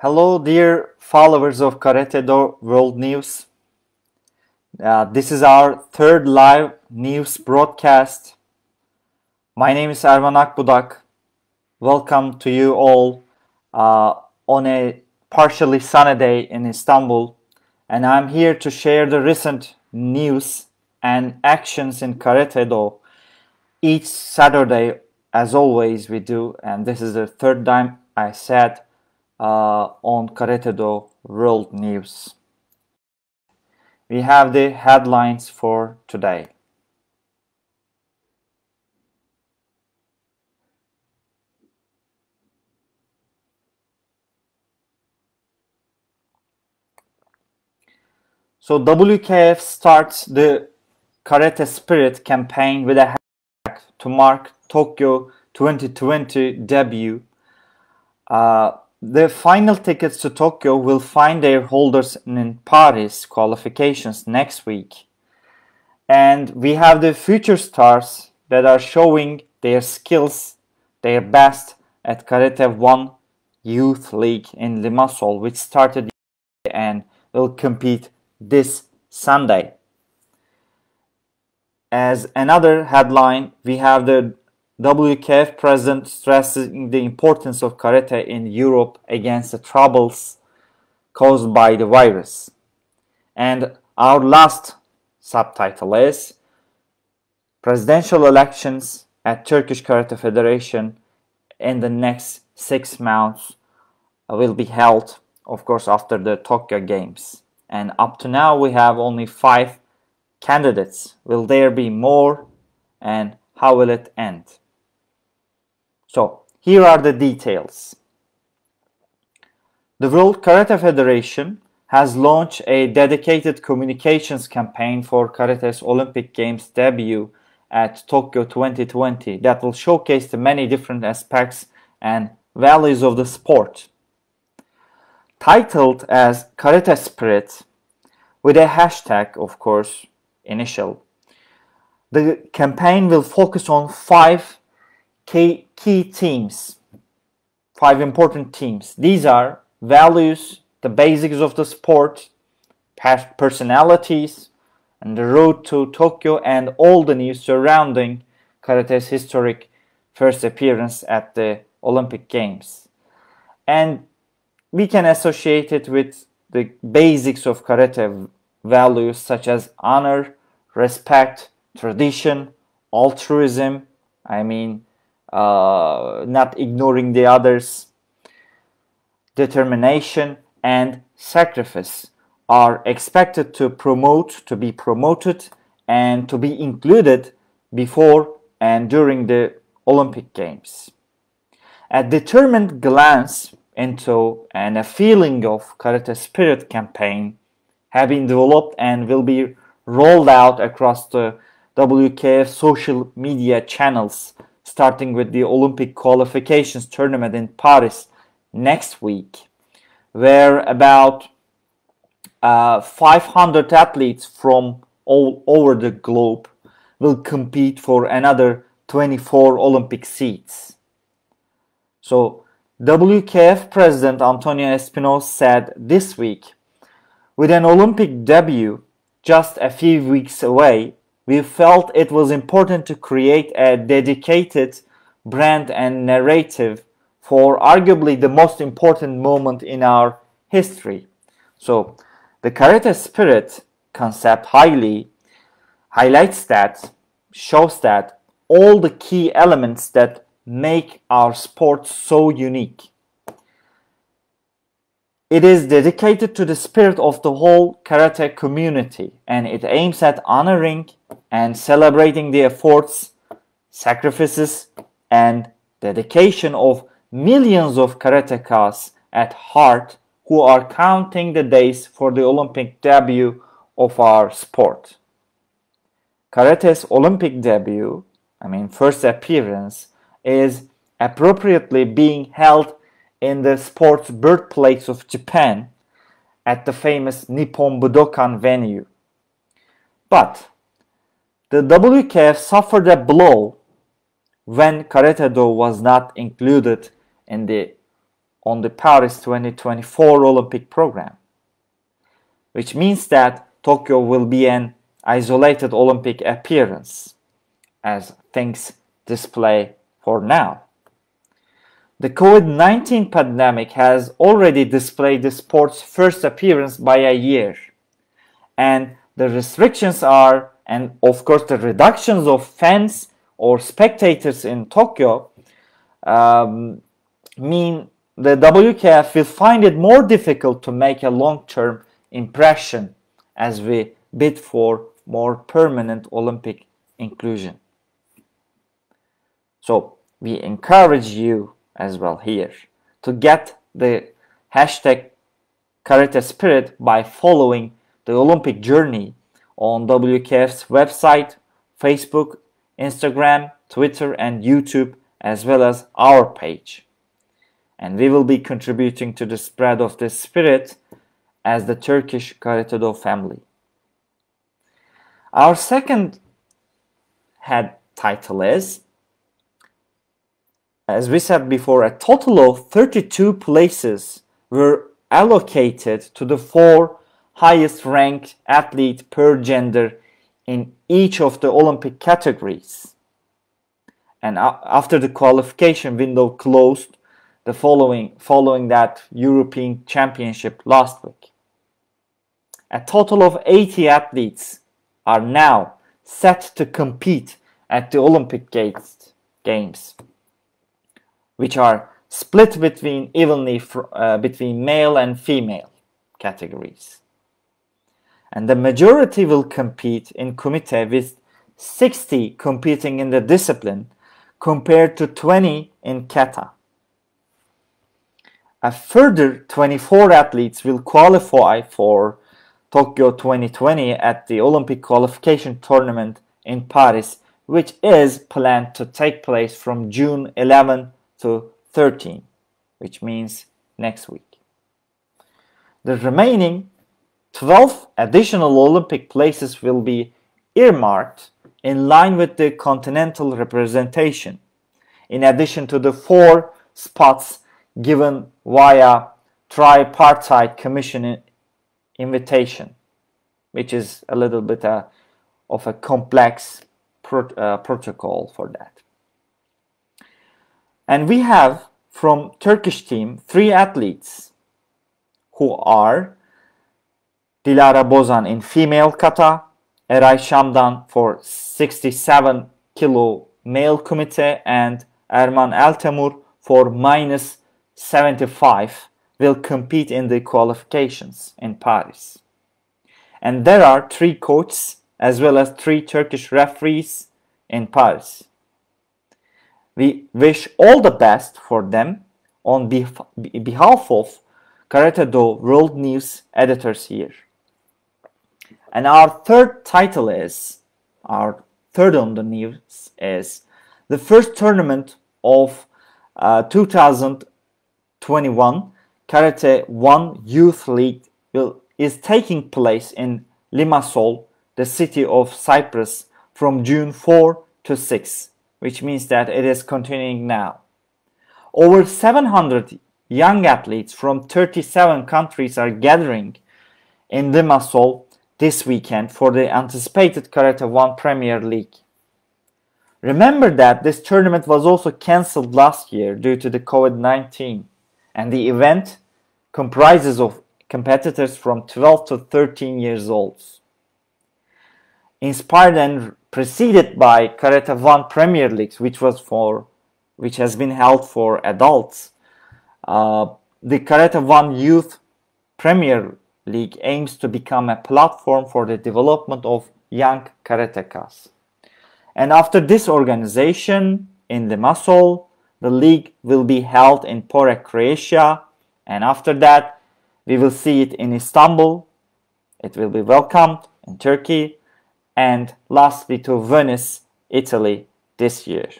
Hello, dear followers of Karate-Do World News. This is our third live news broadcast. My name is ERMAN AKBUDAK. Welcome to you all on a partially sunny day in Istanbul. And I'm here to share the recent news and actions in Karate-Do each Saturday, as always we do. And this is the third time I said on Karate-Do World News. We have the headlines for today. So WKF starts the Karate Spirit campaign with a hashtag to mark Tokyo 2020 debut. The final tickets to Tokyo will find their holders in Paris qualifications next week. And we have the future stars that are showing their skills, their best at Karate 1 Youth League in Limassol, which started and will compete this Sunday. As another headline, we have the WKF president stressing the importance of karate in Europe against the troubles caused by the virus. And our last subtitle is Presidential elections at Turkish Karate Federation in the next 6 months will be held, of course, after the Tokyo Games. And up to now we have only 5 candidates. Will there be more, and how will it end? So, here are the details. The World Karate Federation has launched a dedicated communications campaign for Karate's Olympic Games debut at Tokyo 2020 that will showcase the many different aspects and values of the sport. Titled as Karate Spirit, with a hashtag, of course, initial, the campaign will focus on 5 key themes, 5 important themes. These are values, the basics of the sport, personalities, and the road to Tokyo, and all the news surrounding Karate's historic first appearance at the Olympic Games. And we can associate it with the basics of Karate values such as honor, respect, tradition, altruism, not ignoring the others, determination, and sacrifice are expected to be promoted, and to be included before and during the Olympic Games. A determined glance into and a feeling of Karate Spirit campaign have been developed and will be rolled out across the WKF social media channels, starting with the Olympic qualifications tournament in Paris next week, where about 500 athletes from all over the globe will compete for another 24 Olympic seats. So, WKF President Antonio Espinosa said this week, with an Olympic debut just a few weeks away, we felt it was important to create a dedicated brand and narrative for arguably the most important moment in our history. So, the Karate Spirit concept shows that all the key elements that make our sport so unique. It is dedicated to the spirit of the whole karate community, and it aims at honoring and celebrating the efforts, sacrifices, and dedication of millions of karatekas at heart who are counting the days for the Olympic debut of our sport. Karate's Olympic debut, first appearance, is appropriately being held in the sport's birthplace of Japan at the famous Nippon Budokan venue. But the WKF suffered a blow when Karate-Do was not included in the on the Paris 2024 Olympic program, which means that Tokyo will be an isolated Olympic appearance, as things display for now. The COVID-19 pandemic has already displayed the sport's first appearance by a year, and the restrictions are, and of course the reductions of fans or spectators in Tokyo mean the WKF will find it more difficult to make a long-term impression as we bid for more permanent Olympic inclusion. So we encourage you as well here to get the hashtag Karate Spirit by following the Olympic journey on WKF's website, Facebook, Instagram, Twitter, and YouTube, as well as our page. And we will be contributing to the spread of this spirit as the Turkish Karate Do family. Our second head title is, as we said before, a total of 32 places were allocated to the 4 highest ranked athletes per gender in each of the Olympic categories. And after the qualification window closed, the following that European Championship last week. A total of 80 athletes are now set to compete at the Olympic Games, which are split evenly between male and female categories. And the majority will compete in kumite, with 60 competing in the discipline compared to 20 in kata. A further 24 athletes will qualify for Tokyo 2020 at the Olympic qualification tournament in Paris, which is planned to take place from June 11 to 13, which means next week. The remaining 12 additional Olympic places will be earmarked in line with the continental representation, in addition to the 4 spots given via tripartite commission invitation, which is a little bit of a complex protocol for that. And we have from Turkish team 3 athletes who are Dilara Bozan in female kata, Eray Şamdan for 67 kilo male kumite, and Erman Altemur for minus 75 will compete in the qualifications in Paris. And there are 3 coaches as well as 3 Turkish referees in Paris. We wish all the best for them on behalf of Karate Do World News editors here. And our third title is, our third on the news is, the first tournament of 2021 Karate 1 Youth League is taking place in Limassol, the city of Cyprus, from June 4 to 6, which means that it is continuing now. Over 700 young athletes from 37 countries are gathering in Limassol this weekend for the anticipated Karate 1 Premier League. Remember that this tournament was also cancelled last year due to the COVID-19, and the event comprises of competitors from 12 to 13 years old. Inspired and preceded by Karate 1 Premier League, which has been held for adults, the Karate 1 Youth Premier League aims to become a platform for the development of young karatekas. And after this organization in Limassol, the league will be held in Porek, Croatia, and after that we will see it in Istanbul. It will be welcomed in Turkey, and lastly to Venice, Italy this year.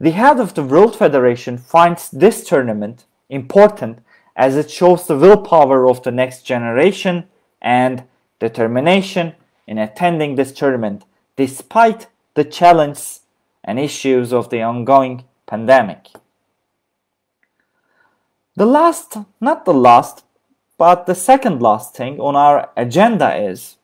The head of the World Federation finds this tournament important as it shows the willpower of the next generation and determination in attending this tournament despite the challenges and issues of the ongoing pandemic. Not the last, but the second last thing on our agenda is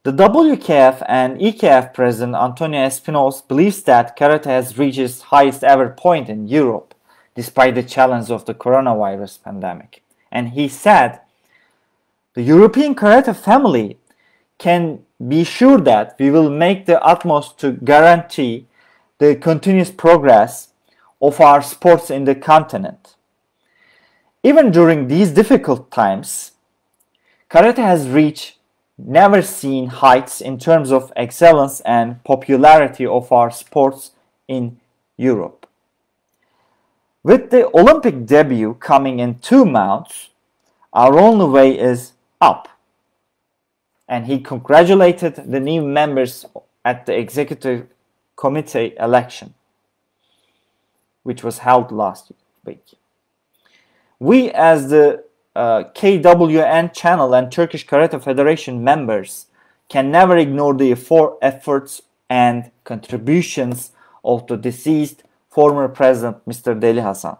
the WKF and EKF president Antonio Espinosa believes that karate has reached its highest ever point in Europe, despite the challenge of the coronavirus pandemic. And he said, the European karate family can be sure that we will make the utmost to guarantee the continuous progress of our sports in the continent. Even during these difficult times, karate has reached never seen heights in terms of excellence and popularity of our sports in Europe. With the Olympic debut coming in 2 months, our only way is up. And he congratulated the new members at the executive committee election, which was held last week. We, as the KWN channel and Turkish Karate Federation members, can never ignore the efforts and contributions of the deceased former president, Mr. Deli Hasan.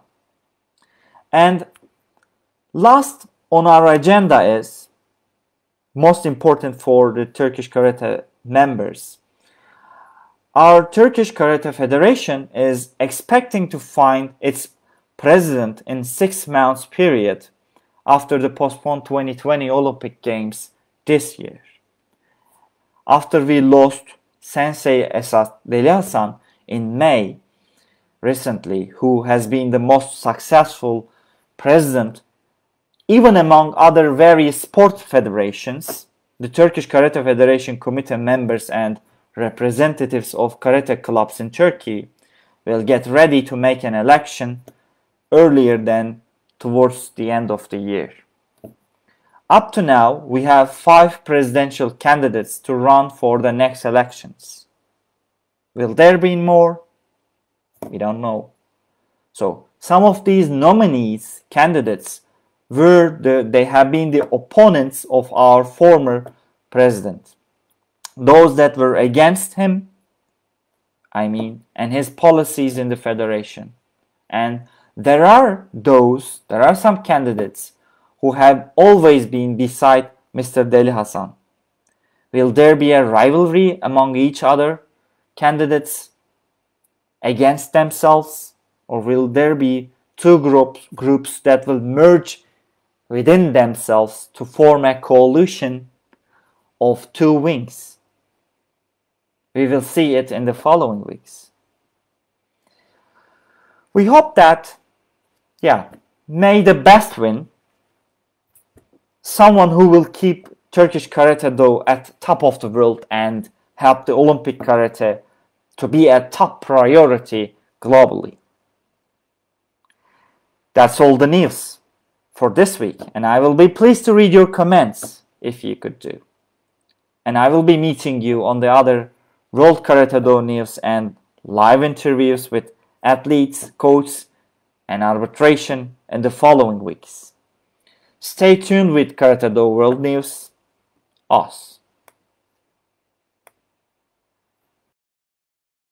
And last on our agenda is, most important for the Turkish Karate members, our Turkish Karate Federation is expecting to find its president in 6 months period after the postponed 2020 Olympic Games this year. After we lost Sensei Esat Deli Hasan in May recently, who has been the most successful president even among other various sport federations, the Turkish Karate Federation committee members and representatives of karate clubs in Turkey will get ready to make an election earlier than towards the end of the year. Up to now, we have 5 presidential candidates to run for the next elections. Will there be more? We don't know. So, some of these nominees, candidates, they have been the opponents of our former president. Those that were against him, and his policies in the federation. And there are some candidates who have always been beside Mr. Deli Hasan. Will there be a rivalry among each other candidates against themselves? Or will there be 2 groups that will merge within themselves to form a coalition of 2 wings? We will see it in the following weeks. We hope that, may the best win. Someone who will keep Turkish Karate Do at top of the world and help the Olympic Karate to be a top priority globally. That's all the news for this week, and I will be pleased to read your comments if you could do. And I will be meeting you on the other World Karate Do news and live interviews with athletes, coaches, and arbitration in the following weeks. Stay tuned with Karate Do World News, us.